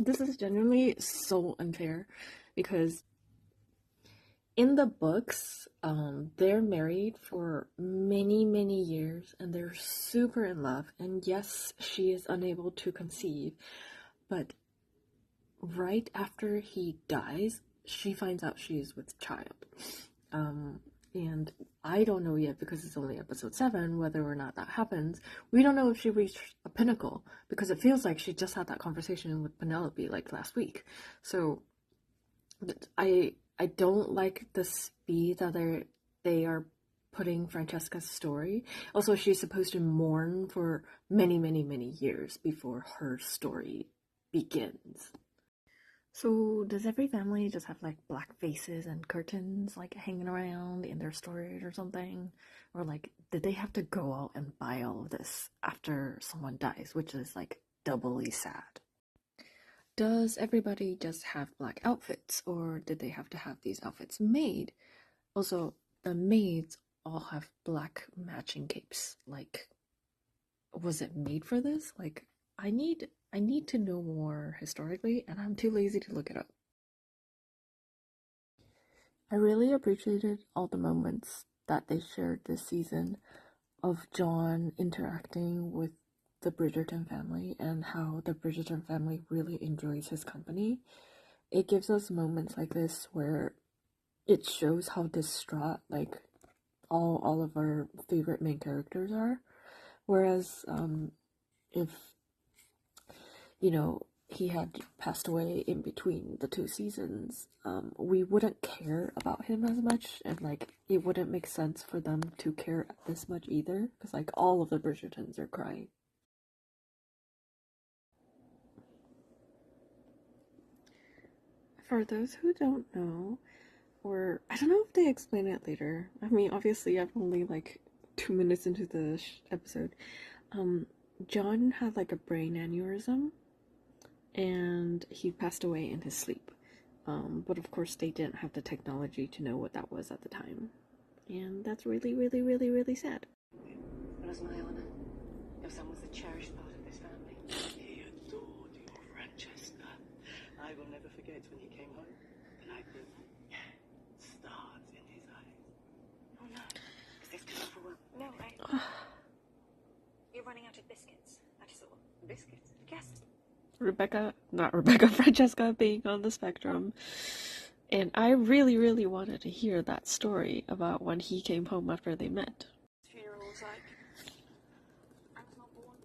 This is genuinely so unfair because in the books, they're married for many, many years and they're super in love. And yes, she is unable to conceive, but right after he dies, she finds out she's with child. And I don't know yet because it's only episode 7 whether or not that happens. We don't know if she reached a pinnacle because it feels like she just had that conversation with Penelope like last week. So I don't like the speed that they are putting Francesca's story. Also, she's supposed to mourn for many, many, many years before her story begins. So does every family just have like black faces and curtains like hanging around in their storage or something? Or like did they have to go out and buy all of this after someone dies, which is like doubly sad? Does everybody just have black outfits or did they have to have these outfits made? Also, the maids all have black matching capes. Like, was it made for this? Like, I need to know more historically, and I'm too lazy to look it up. I really appreciated all the moments that they shared this season of John interacting with the Bridgerton family and how the Bridgerton family really enjoys his company. It gives us moments like this where it shows how distraught like all of our favorite main characters are. Whereas if he had passed away in between the 2 seasons, we wouldn't care about him as much, and like it wouldn't make sense for them to care this much either, because like all of the Bridgertons are crying. For those who don't know, or I don't know if they explain it later. I mean, obviously, I'm only like 2 minutes into the episode. John had like a brain aneurysm and he passed away in his sleep. But of course, they didn't have the technology to know what that was at the time. And that's really, really, really, really sad. It was my honor. Your son was a cherished part of this family. He adored your Francesca. I will never forget when he came home. The light with stars in his eyes. Oh no. Is this going for well? No, You're running out of biscuits. That is all. Biscuits? Yes. Francesca being on the spectrum. And I really, really wanted to hear that story about when he came home after they met. Funeral's like, I was not born.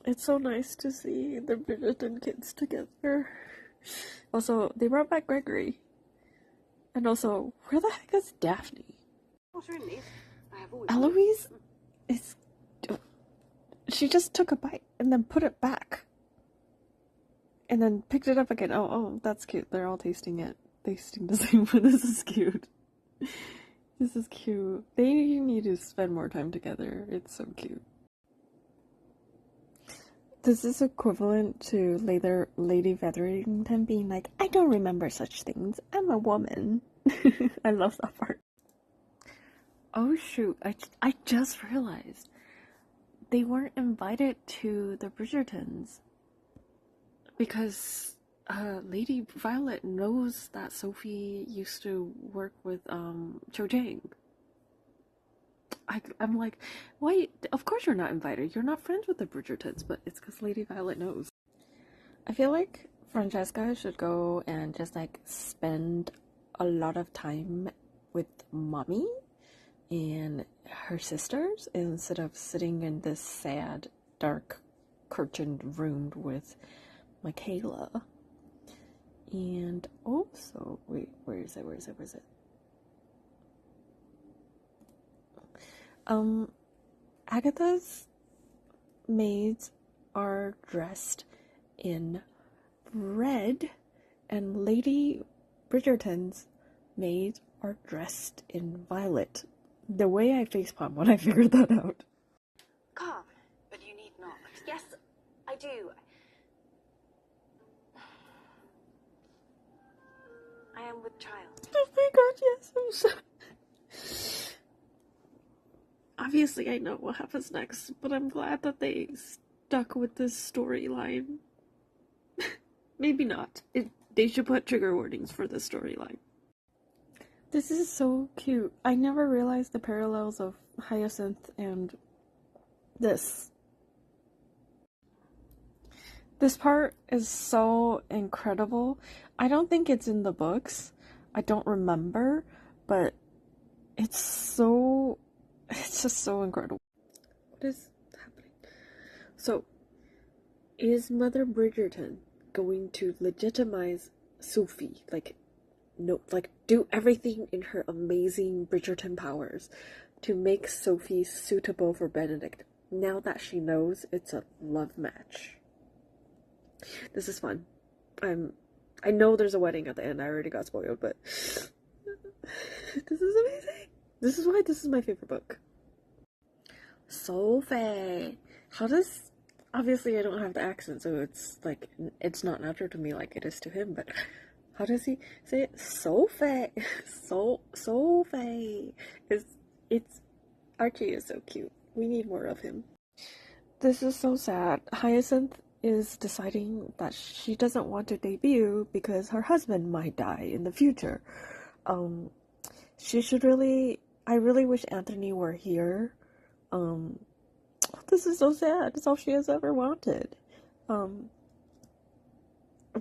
It's so nice to see the Bridgerton kids together. Also, they brought back Gregory. And also, where the heck is Daphne? What's really? I have always Eloise is... She just took a bite and then put it back. And then picked it up again. Oh, that's cute. They're all tasting it. Tasting the same food. This is cute. This is cute. They need to spend more time together. It's so cute. This is equivalent to later Lady Featherington being like, I don't remember such things. I'm a woman. I love that part. Oh shoot, I just realized they weren't invited to the Bridgertons because Lady Violet knows that Sophie used to work with Cho Chang. I'm like, wait, of course you're not invited. You're not friends with the Bridgertons, but it's because Lady Violet knows. I feel like Francesca should go and just like spend a lot of time with mommy and her sisters instead of sitting in this sad, dark, curtained room with Michaela. And also, wait, where is it? Agatha's maids are dressed in red, and Lady Bridgerton's maids are dressed in violet. The way I facepalm when I figured that out. Calm, but you need not. Yes, I do. I am with child. Oh my god, yes, I'm so... Obviously, I know what happens next, but I'm glad that they stuck with this storyline. Maybe not. They should put trigger warnings for this storyline. This is so cute. I never realized the parallels of Hyacinth and this. This part is so incredible. I don't think it's in the books. I don't remember, but it's just so incredible. What is happening? So, is Mother Bridgerton going to legitimize Sophie? Do everything in her amazing Bridgerton powers to make Sophie suitable for Benedict, now that she knows it's a love match. This is fun. I know there's a wedding at the end. I already got spoiled, but this is amazing. This is why this is my favorite book. Sophie. Obviously I don't have the accent, so it's not natural to me like it is to him, but how does he say it? Sophie. Sophie. Archie is so cute. We need more of him. This is so sad. Hyacinth is deciding that she doesn't want to debut because her husband might die in the future. I really wish Anthony were here. This is so sad. It's all she has ever wanted.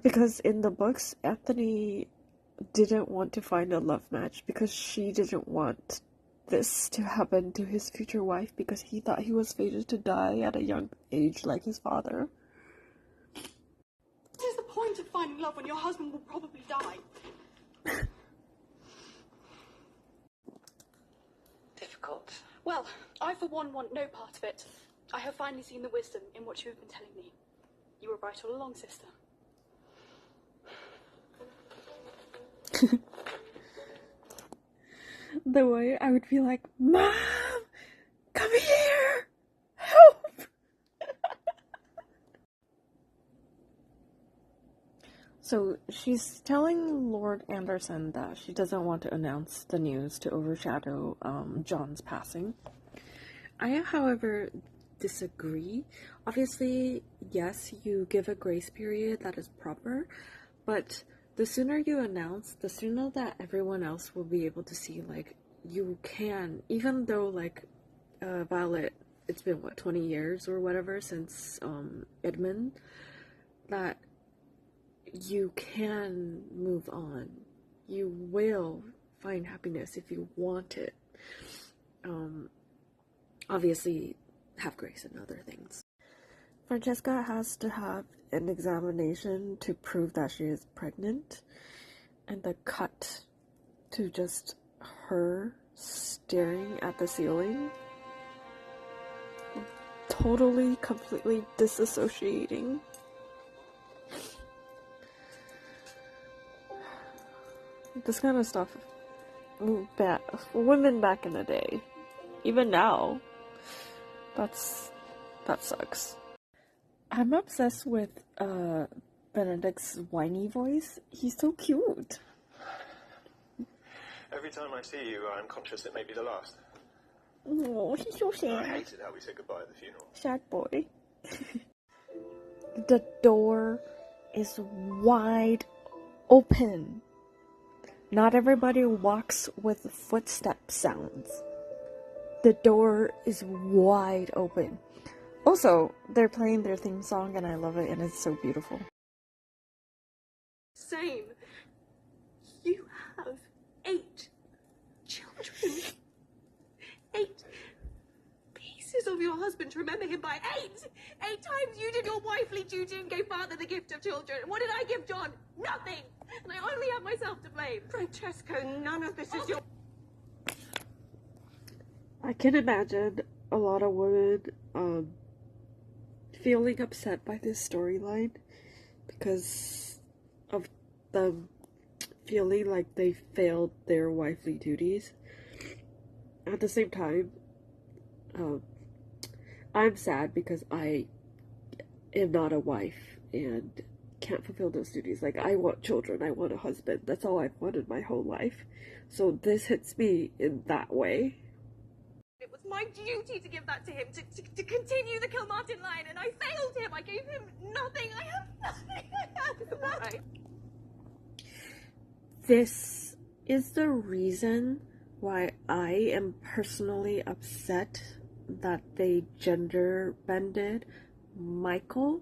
Because in the books, Anthony didn't want to find a love match because she didn't want this to happen to his future wife because he thought he was fated to die at a young age like his father. What is the point of finding love when your husband will probably die? Difficult. Well, I for one want no part of it. I have finally seen the wisdom in what you have been telling me. You were right all along, sister. The way I would be like, Mom! Come here! Help! So she's telling Lord Anderson that she doesn't want to announce the news to overshadow John's passing. I, however, disagree. Obviously, yes, you give a grace period that is proper, but the sooner you announce, the sooner that everyone else will be able to see, you can, even though, Violet, it's been, 20 years or whatever since, Edmund, that you can move on. You will find happiness if you want it. Obviously, have grace and other things. Francesca has to have an examination to prove that she is pregnant, and the cut to just her staring at the ceiling, totally, completely disassociating. This kind of stuff, women back in the day, even now, that sucks. I'm obsessed with Benedict's whiny voice. He's so cute. Every time I see you, I'm conscious it may be the last. Oh, he's so sad. I hated how we said goodbye at the funeral. Sad boy. The door is wide open. Not everybody walks with footstep sounds. The door is wide open. Also, they're playing their theme song and I love it and it's so beautiful. Same. You have 8 children. 8 pieces of your husband to remember him by. 8! 8 times you did your wifely duty and gave father the gift of children. What did I give John? Nothing! And I only have myself to blame. Francesco, none of this is your... I can imagine a lot of women feeling upset by this storyline because of them feeling like they failed their wifely duties. At the same time, I'm sad because I am not a wife and can't fulfill those duties. I want children, I want a husband. That's all I've wanted my whole life. So this hits me in that way. It was my duty to give that to him, to continue the Kilmartin line, and I failed him. I gave him nothing. I have nothing. I have nothing. This is the reason why I am personally upset that they gender bended Michael.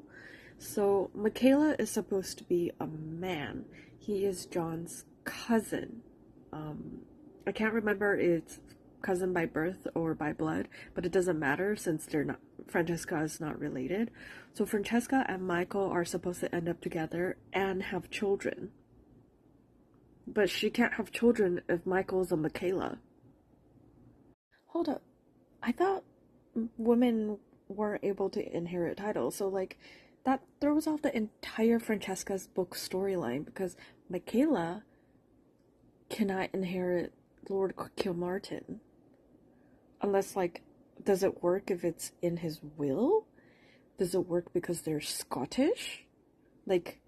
So Michaela is supposed to be a man. He is John's cousin. I can't remember if it's cousin by birth or by blood, but it doesn't matter since they're not. Francesca is not related. So Francesca and Michael are supposed to end up together and have children. But she can't have children if Michael's a Michaela. Hold up. I thought women were able to inherit titles, so like that throws off the entire Francesca's book storyline because Michaela cannot inherit Lord Kilmartin. Unless, like, does it work if it's in his will? Does it work because they're Scottish? Like,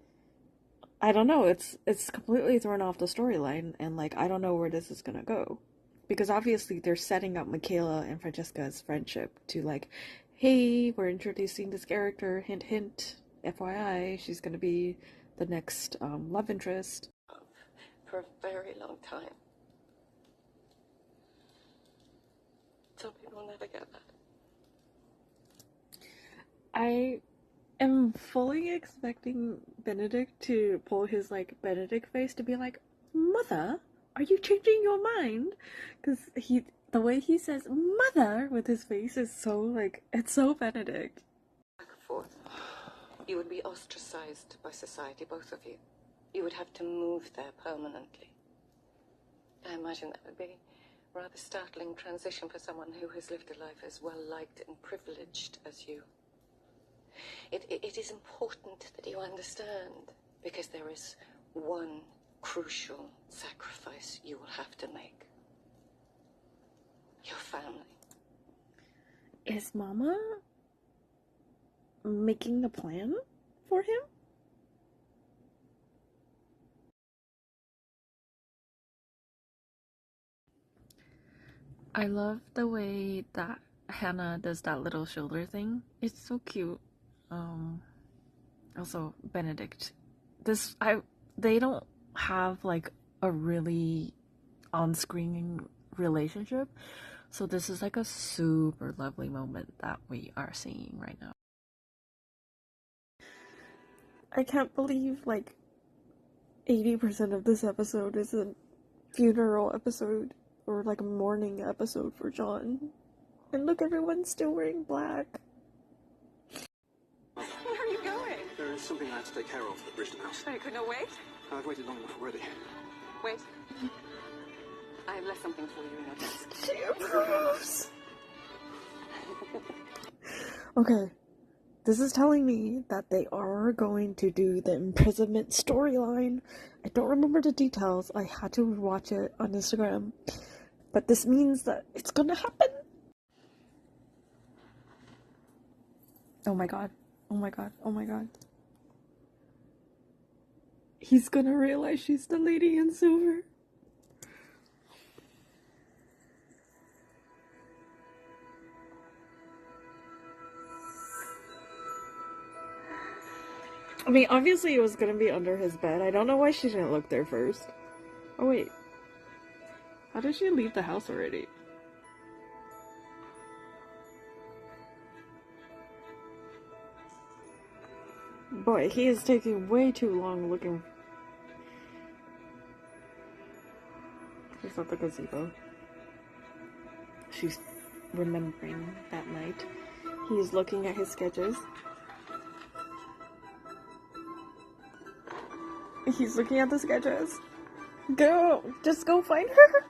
I don't know. It's completely thrown off the storyline, and like I don't know where this is gonna go. Because obviously they're setting up Michaela and Francesca's friendship to like, hey, we're introducing this character, hint hint, FYI, she's gonna be the next love interest. For a very long time. Some people never get that. I am fully expecting Benedict to pull his like Benedict face to be like, Mother, are you changing your mind? Because the way he says Mother with his face is so like, it's so Benedict. Back and forth. You would be ostracized by society, both of you. You would have to move there permanently. I imagine that would be a rather startling transition for someone who has lived a life as well liked and privileged as you. It is important that you understand, because there is one crucial sacrifice you will have to make. Your family. Is Mama making the plan for him? I love the way that Hannah does that little shoulder thing. It's so cute. Also Benedict. They don't have like a really on-screen relationship, so this is like a super lovely moment that we are seeing right now. I can't believe like 80% of this episode is a funeral episode or like a mourning episode for John. And look, everyone's still wearing black. Where are you going? There is something I have to take care of at Bridgerton House. I could not wait. I've waited long enough already. Wait. I have left something for you in your desk. She approves. Okay, this is telling me that they are going to do the imprisonment storyline. I don't remember the details. I had to watch it on Instagram. But this means that it's gonna happen. Oh my god. Oh my god. Oh my god. He's gonna realize she's the lady in silver. I mean, obviously it was gonna be under his bed. I don't know why she didn't look there first. Oh wait. How did she leave the house already? Boy, he is taking way too long looking. He's at the gazebo. She's remembering that night. He's looking at his sketches. He's looking at the sketches. Go! Just go find her!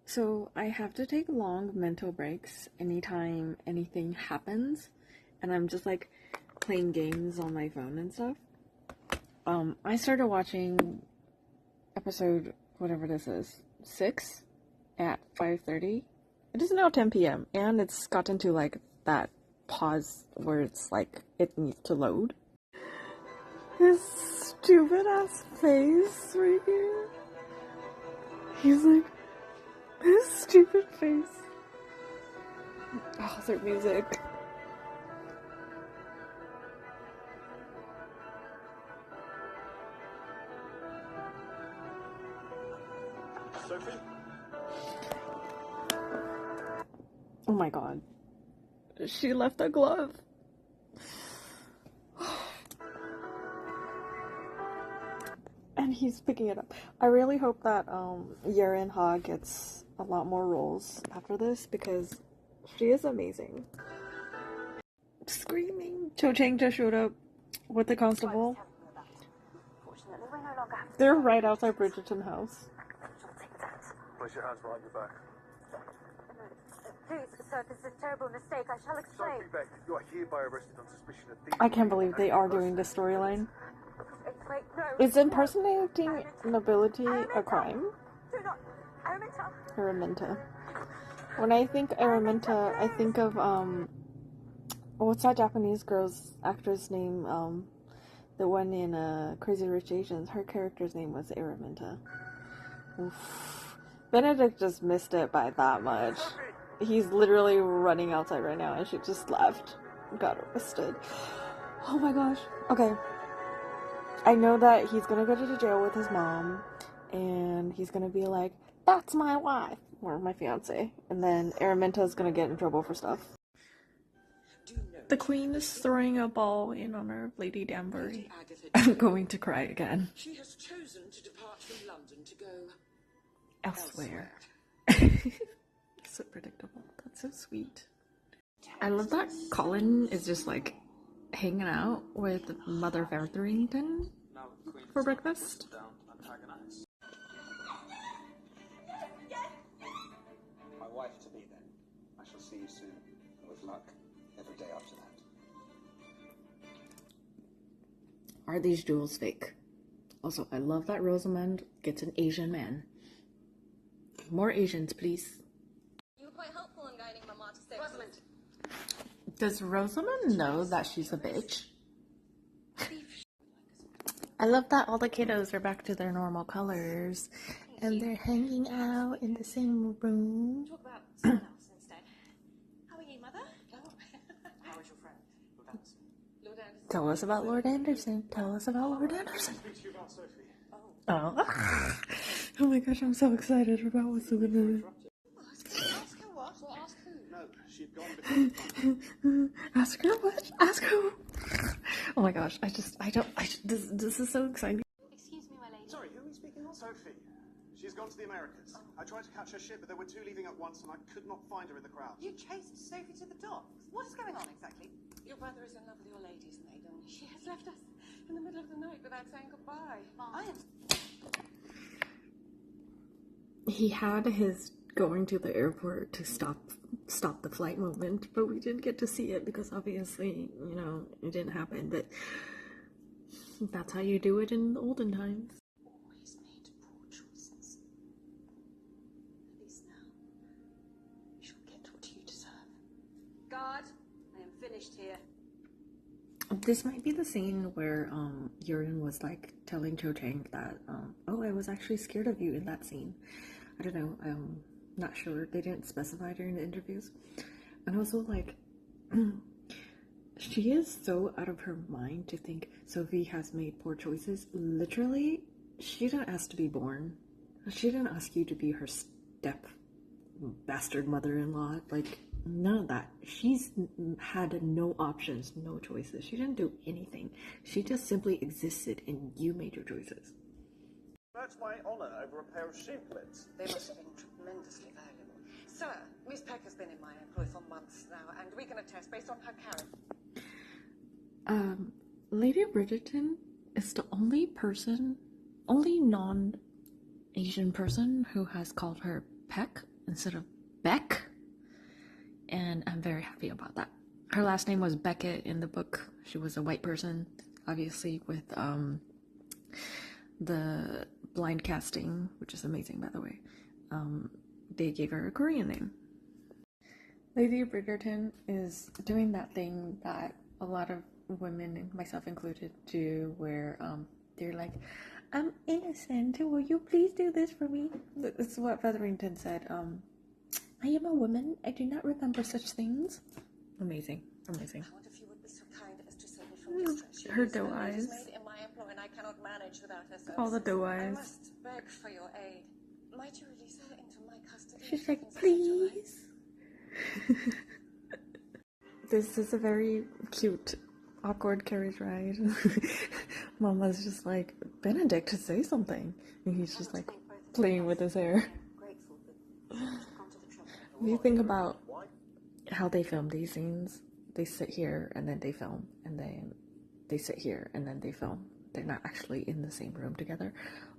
So, I have to take long mental breaks anytime anything happens. And I'm just like playing games on my phone and stuff. I started watching episode, whatever this is, 6 at 5:30. It is now 10 p.m. and it's gotten to like that pause where it's like it needs to load. His stupid ass face right here. He's like, His stupid face. Oh, their music. Sophie? Oh my god. She left a glove. And he's picking it up. I really hope that Yerin Ha gets a lot more roles after this because she is amazing. Screaming. Cho Chang just showed up with the constable. They're right outside Bridgerton house. Place your hands behind your back. Please, sir, this is a terrible mistake. I shall explain. Sophie Beck, you are hereby arrested on suspicion of thievery. I can't believe they are doing this storyline. Wait, no. Is impersonating nobility a crime? Do not. Araminta. Araminta. When I think Araminta, I think of what's that Japanese girl's actress name? The one in Crazy Rich Asians. Her character's name was Araminta. Oof. Benedict just missed it by that much. He's literally running outside right now, and she just left. Got arrested. Oh my gosh. Okay. I know that he's gonna go to jail with his mom, and he's gonna be like, "That's my wife," or my fiance, and then Araminta's gonna get in trouble for stuff. The queen is throwing a ball in honor of Lady Danbury. I'm going to cry again. She has chosen to depart from London to go Elsewhere. So predictable. That's so sweet. I love that Colin is just like hanging out with Mother Featherington for breakfast. My wife to be then. I shall see you soon. And with luck, every day after that. Are these jewels fake? Also, I love that Rosamund gets an Asian man. More Asians, please. You were quite helpful in guiding Mama to stay. Rosamund. Does Rosamund know that she's a bitch? I love that all the kiddos are back to their normal colors. And they're hanging out in the same room. Talk about someone else instead. How are you, Mother? How is your friend? Lord Anderson. Lord Anderson. Tell us about Lord Anderson. Tell us about Lord Anderson. Speak to you about Sophie. Oh. Oh my gosh, I'm so excited about what's going on. Ask her what? Or ask who? No, she'd gone before. Ask her what? Ask who? Oh my gosh, this is so exciting. Excuse me, my lady. Sorry, who are we speaking of? Sophie. She's gone to the Americas. I tried to catch her ship, but there were two leaving at once, and I could not find her in the crowd. You chased Sophie to the docks. What is going on exactly? Your brother is in love with your lady's maid, and she has left us in the middle of the night without saying goodbye. I am. He had his going to the airport to stop the flight moment, but we didn't get to see it because obviously, it didn't happen. But that's how you do it in the olden times. Always made poor choices. At least now, you shall get what you deserve. Guard, I am finished here. This might be the scene where Yerin was like telling Cho Chang that I was actually scared of you in that scene. I don't know, I'm not sure. They didn't specify during the interviews. And also like she is so out of her mind to think Sophie has made poor choices. Literally, she didn't ask to be born. She didn't ask you to be her step bastard mother-in-law. Like, none of that. She's had no options, no choices. She didn't do anything. She just simply existed and you made your choices. That's my honour over a pair of sheeplets. They must have been tremendously valuable. Sir, Miss Peck has been in my employ for months now, and we can attest based on her character. Lady Bridgerton is the only non-Asian person who has called her Peck instead of Beck. And I'm very happy about that. Her last name was Beckett in the book. She was a white person, obviously, with the blind casting, which is amazing, by the way. They gave her a Korean name. Lady Bridgerton is doing that thing that a lot of women, myself included, do, where they're like, I'm innocent. Will you please do this for me? This is what Featherington said. I am a woman. I do not remember such things. Amazing. Amazing. I wonder if you would be so kind as to save me from distress. She Her is doe the eyes. lady's maid in my employ, and I cannot manage without her services. All the doe I eyes. must beg for your aid. Might you release her into my custody? She's like, please. This is a very cute, awkward carriage ride. Mama's just like, Benedict, say something. And he's just like playing with his hair. If you think about how they film these scenes, they sit here and then they film, and then they sit here and then they film. They're not actually in the same room together.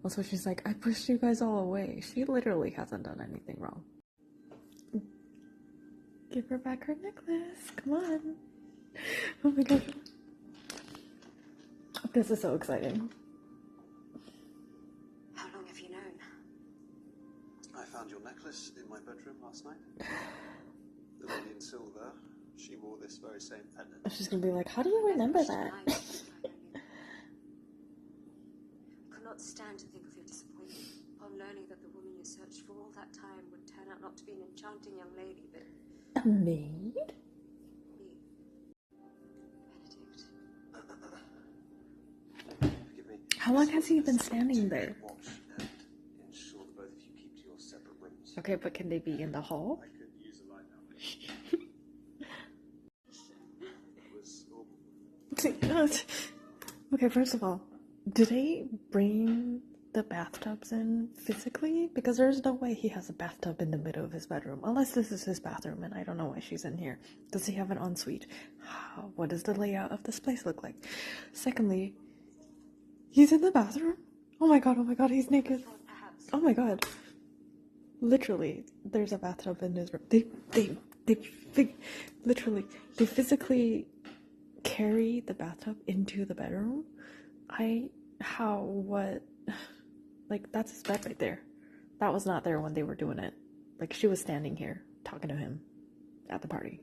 Also, she's like, I pushed you guys all away. She literally hasn't done anything wrong. Give her back her necklace. Come on. Oh my gosh. This is so exciting. How long have you known? I found your necklace in my bedroom last night. The lady in silver, she wore this very same pendant. She's gonna be like, how do you remember that? I could not stand to think of your disappointment upon learning that the woman you searched for all that time would turn out not to be an enchanting young lady, but A maid? me. Benedict. Forgive me. How long has he been standing there? Watch and ensure that both of you keep to your separate rooms. Okay, but can they be in the hall? I could use a light now. That was all. Okay, first of all, do they bring the bathtubs in physically? Because there's no way he has a bathtub in the middle of his bedroom, unless this is his bathroom, and I don't know why she's in here. Does he have an ensuite? What does the layout of this place look like? Secondly, he's in the bathroom? Oh my god, he's naked. Oh my god. Literally, there's a bathtub in his room. They physically carry the bathtub into the bedroom? What? Like, that's his bed right there. That was not there when they were doing it. Like, she was standing here, talking to him at the party.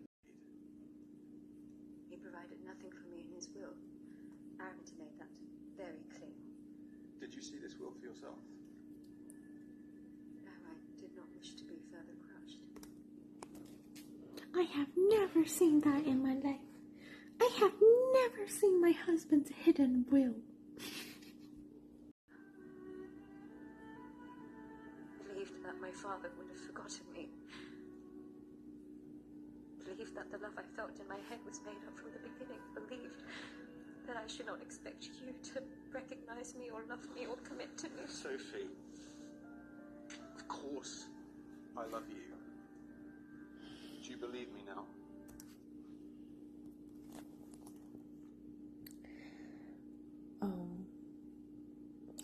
He provided nothing for me in his will. Araminta made that very clear. Did you see this will for yourself? No, I did not wish to be further crushed. I have never seen that in my life. I have never seen my husband's hidden will. Believed that my father would have forgotten me. Believed that the love I felt in my head was made up from the beginning. Believed that I should not expect you to recognize me or love me or commit to me. Sophie, of course I love you. Do you believe me now?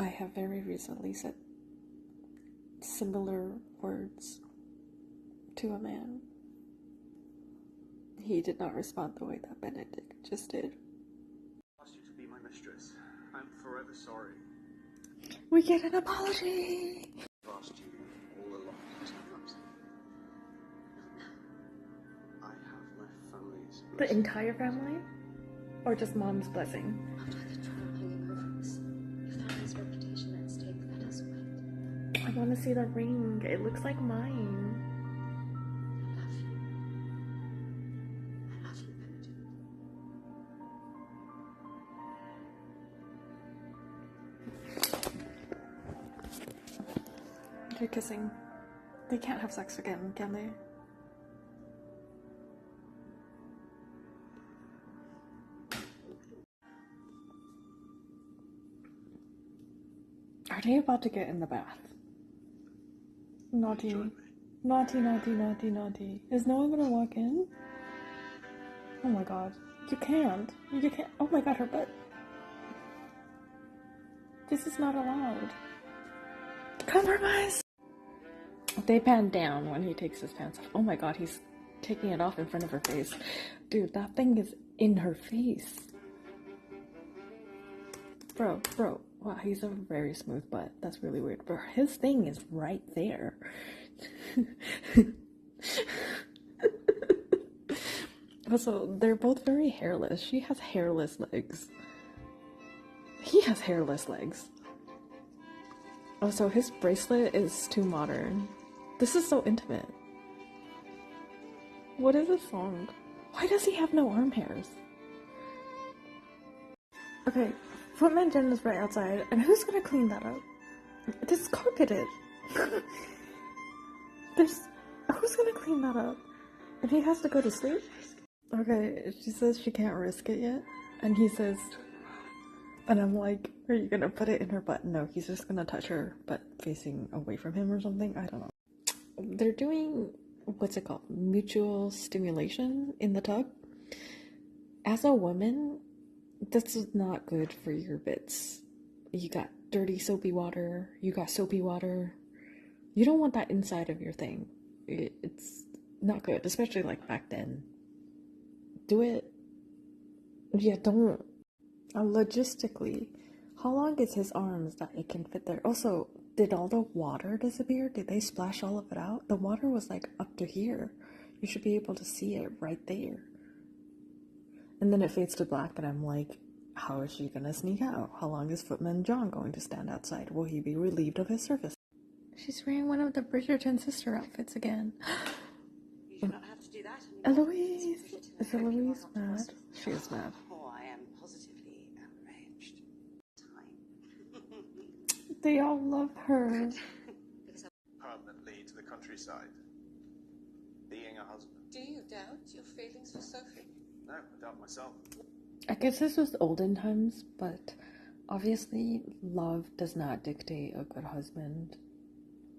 I have very recently said similar words to a man. He did not respond the way that Benedict just did. I asked you to be my mistress. I'm forever sorry. We get an apology! I've asked you all along. I have my family's The blessing. entire family? Or just mom's blessing? After the trial hanging over us, your family's reputation at stake, let us wait. I want to see the ring. It looks like mine. I love you. I love you, Benedict. They're kissing. They can't have sex again, can they? Are they about to get in the bath? Naughty. Join me. Naughty, naughty, naughty, naughty. Is no one gonna walk in? Oh my god. You can't. You can't. Oh my god, her butt. This is not allowed. Compromise! They pan down when he takes his pants off. Oh my god, he's taking it off in front of her face. Dude, that thing is in her face. Bro. Wow, he's a very smooth butt. That's really weird. But his thing is right there. Also, they're both very hairless. She has hairless legs. He has hairless legs. Also, his bracelet is too modern. This is so intimate. What is this song? Why does he have no arm hairs? Okay, Footman Den is right outside, and who's gonna clean that up? This is carpeted. Who's gonna clean that up? And he has to go to sleep? Okay, she says she can't risk it yet, and he says, and I'm like, are you gonna put it in her butt? No, he's just gonna touch her butt facing away from him or something. I don't know. They're doing, what's it called? Mutual stimulation in the tub. As a woman, this is not good for your bits. You got dirty soapy water, you got soapy water. You don't want that inside of your thing. It's not good, especially like back then. Do it. Yeah, don't. Logistically, how long is his arms that it can fit there? Also, did all the water disappear? Did they splash all of it out? The water was like up to here. You should be able to see it right there. And then it fades to black, and I'm like, how is she gonna sneak out? How long is Footman John going to stand outside? Will he be relieved of his service? She's wearing one of the Bridgerton sister outfits again. You do not have to do that anymore. Eloise! Is Eloise mad? She is mad. Oh, I am positively outraged. They all love her. Permanently to the countryside. Being a husband. Do you doubt your feelings for Sophie? No, I doubt myself. I guess this was olden times, but obviously love does not dictate a good husband.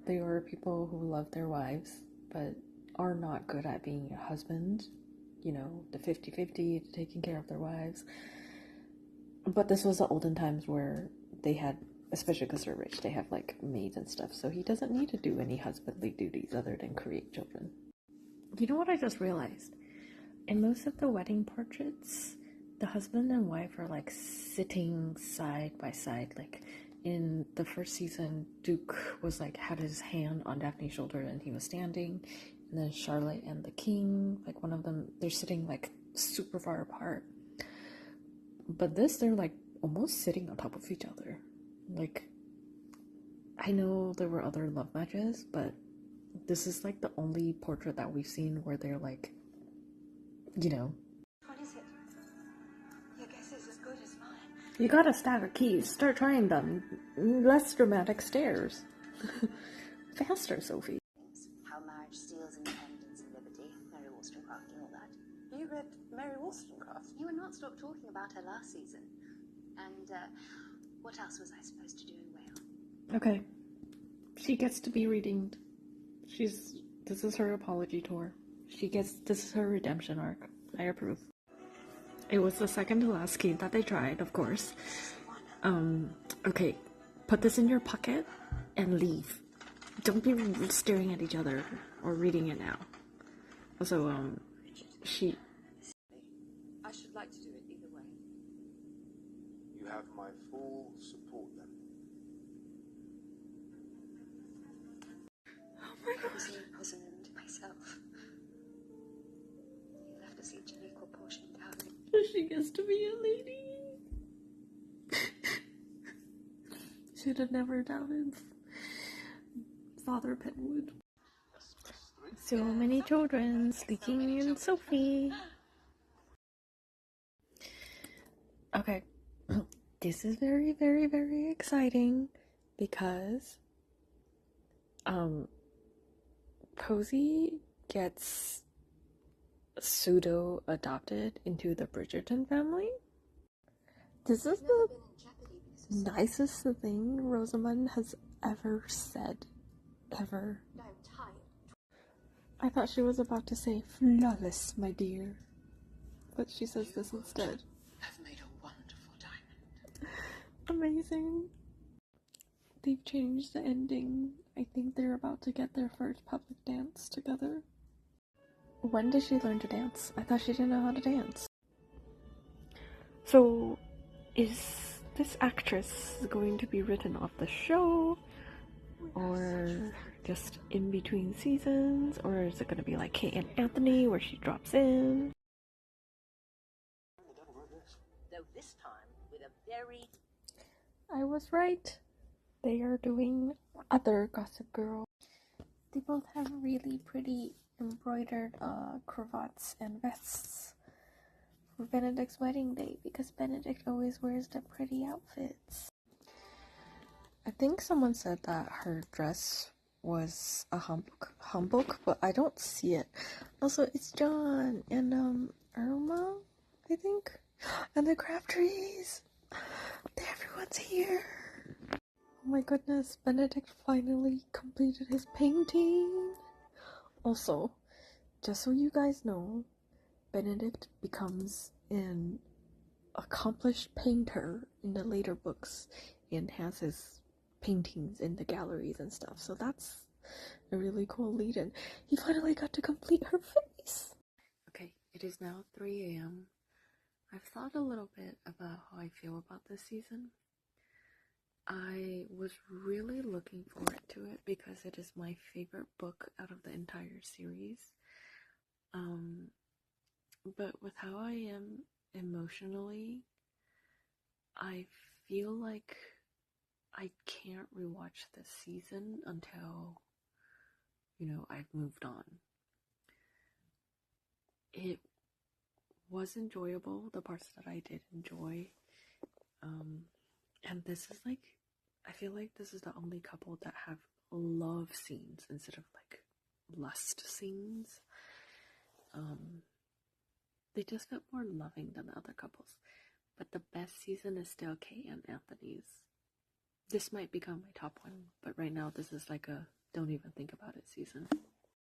They were people who love their wives, but are not good at being a husband. You know, the 50-50, taking care of their wives. But this was the olden times where they had, especially because they're rich, they have like maids and stuff, so he doesn't need to do any husbandly duties other than create children. You know what I just realized? In most of the wedding portraits, the husband and wife are like sitting side by side. Like in the first season, Duke was like had his hand on Daphne's shoulder and he was standing, and then Charlotte and the king, like one of them, they're sitting like super far apart. But this, they're like almost sitting on top of each other. Like, I know there were other love matches, but this is like the only portrait that we've seen where they're like, you know. What is it? Your guess is as good as mine. You got a stack of keys. Start trying them. Less dramatic stares. Faster, Sophie. How marriage steals independence and liberty. Mary Wollstonecraft and all that. You read Mary Wollstonecraft? You would not stop talking about her last season. And what else was I supposed to do in Wales? Okay. She gets to be redeemed. This is her apology tour. This is her redemption arc. I approve. It was the second to last key that they tried, of course. Okay. Put this in your pocket and leave. Don't be staring at each other or reading it now. Also, I should like to do it either way. You have my full support then. Oh my I was imprisoned myself. You'll have to see Jenny proportion down. She gets to be a lady. Should have never doubted Father Penwood. So many children sleeping in Sophie. Okay, this is very, very, very exciting because Posey gets pseudo adopted into the Bridgerton family. This is the nicest thing Rosamund has ever said. Ever. I'm tired. I thought she was about to say flawless, my dear. But she says this instead. Have made a wonderful diamond. Amazing. They've changed the ending. I think they're about to get their first public dance together. When did she learn to dance? I thought she didn't know how to dance. So, is this actress going to be written off the show? Or just in between seasons? Or is it going to be like Kate and Anthony where she drops in? Though this time with a very... I was right. they are doing other Gossip Girl. They both have really pretty embroidered cravats and vests for Benedict's wedding day because Benedict always wears the pretty outfits. I think someone said that her dress was a humbook, but I don't see it. Also, it's John and Irma, I think, and the Crabtrees. Everyone's here. Oh my goodness, Benedict finally completed his painting. Also, just so you guys know, Benedict becomes an accomplished painter in the later books and has his paintings in the galleries and stuff. So that's a really cool lead-in. He finally got to complete her face. Okay, it is now 3 a.m. I've thought a little bit about how I feel about this season. I was really looking forward to it because it is my favorite book out of the entire series. But with how I am emotionally, I feel like I can't rewatch this season until, I've moved on. It was enjoyable, the parts that I did enjoy. And this is I feel like this is the only couple that have love scenes instead of lust scenes. They just felt more loving than the other couples. But the best season is still Kate and Anthony's. This might become my top one, but right now this is a don't even think about it season.